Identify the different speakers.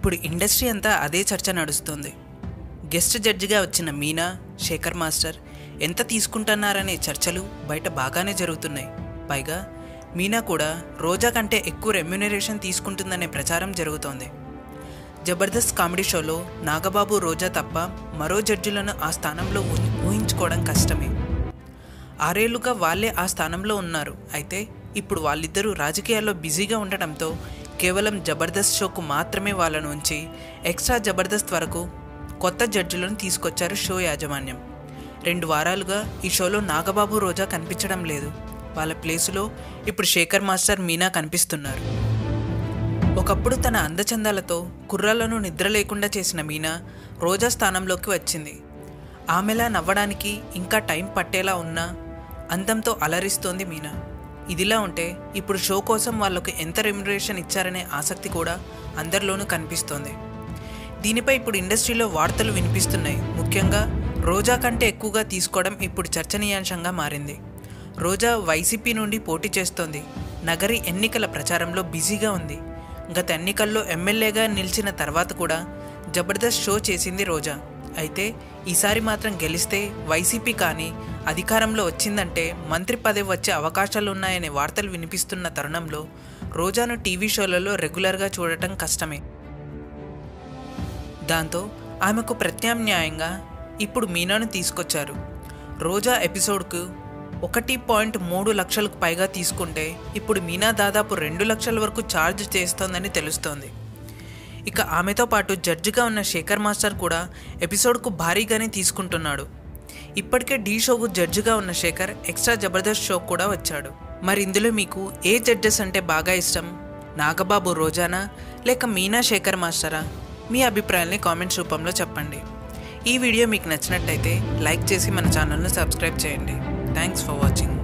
Speaker 1: ఇప్పుడు ఇండస్ట్రీ అంతా అదే చర్చ నడుస్తుంది. గెస్ట్ జడ్జిగా వచ్చిన మీనా, శేఖర్ మాస్టర్ ఎంత తీసుకుంటున్నారనే చర్చలు బయట బాగానే జరుగుతున్నాయి. పైగా మీనా కూడా రోజా కంటే ఎక్కువ రెమ్యునరేషన్ తీసుకుంటుందనే ప్రచారం జరుగుతోంది. జబర్దస్త్ కామెడీ షోలో నాగబాబు, రోజా తప్ప మరో జడ్జిలను ఆ స్థానంలో ఊహించుకోవడం కష్టమే. 6 ఏళ్లుగా వాళ్ళే ఆ స్థానంలో ఉన్నారు. అయితే ఇప్పుడు వాళ్ళిద్దరూ రాజకీయాల్లో బిజీగా ఉండటంతో కేవలం జబర్దస్త్ షోకు మాత్రమే వాళ్ళను ఉంచి ఎక్స్ట్రా జబర్దస్త్ వరకు కొత్త జడ్జిలను తీసుకొచ్చారు షో యాజమాన్యం. 2 వారాలుగా ఈ షోలో నాగబాబు, రోజా కనిపించడం లేదు. వాళ్ళ ప్లేసులో ఇప్పుడు శేఖర్ మాస్టర్, మీనా కనిపిస్తున్నారు. ఒకప్పుడు తన అందచందాలతో కుర్రాళ్లను నిద్ర లేకుండా చేసిన మీనా రోజా స్థానంలోకి వచ్చింది. ఆమెలా నవ్వడానికి ఇంకా టైం పట్టేలా ఉన్నా అందంతో అలరిస్తోంది మీనా. ఇదిలా ఉంటే ఇప్పుడు షో కోసం వాళ్ళకు ఎంత రెమ్యునరేషన్ ఇచ్చారనే ఆసక్తి కూడా అందరిలోనూ కనిపిస్తోంది. దీనిపై ఇప్పుడు ఇండస్ట్రీలో వార్తలు వినిపిస్తున్నాయి. ముఖ్యంగా రోజా కంటే ఎక్కువగా తీసుకోవడం ఇప్పుడు చర్చనీయాంశంగా మారింది. రోజా వైసీపీ నుండి పోటీ చేస్తోంది. నగరి ఎన్నికల ప్రచారంలో బిజీగా ఉంది. గత ఎన్నికల్లో ఎమ్మెల్యేగా నిలిచిన తర్వాత కూడా జబర్దస్త్ షో చేసింది రోజా. అయితే ఈసారి మాత్రం గెలిస్తే వైసీపీ కానీ అధికారంలో వచ్చిందంటే మంత్రి పదవి వచ్చే అవకాశాలున్నాయనే వార్తలు వినిపిస్తున్న తరుణంలో రోజాను టీవీ షోలలో రెగ్యులర్గా చూడటం కష్టమే. దాంతో ఆమెకు ప్రత్యామ్నాయంగా ఇప్పుడు మీనాను తీసుకొచ్చారు. రోజా ఎపిసోడ్కు 1.3 లక్షలకు పైగా తీసుకుంటే ఇప్పుడు మీనా దాదాపు 2 లక్షల వరకు ఛార్జ్ చేస్తోందని తెలుస్తోంది. ఇక ఆమెతో పాటు జడ్జిగా ఉన్న శేఖర్ మాస్టర్ కూడా ఎపిసోడ్కు భారీగానే తీసుకుంటున్నాడు. ఇప్పటికే ఢీ షోకు జడ్జిగా ఉన్న శేఖర్ ఎక్స్ట్రా జబర్దస్త్ షో కూడా వచ్చాడు. మరి ఇందులో మీకు ఏ జడ్జెస్ అంటే బాగా ఇష్టం? నాగబాబు, రోజానా లేక మీనా, శేఖర్ మాస్టరా? మీ అభిప్రాయాల్ని కామెంట్స్ రూపంలో చెప్పండి. ఈ వీడియో మీకు నచ్చినట్టయితే లైక్ చేసి మన ఛానల్ను సబ్స్క్రైబ్ చేయండి. Thanks for watching.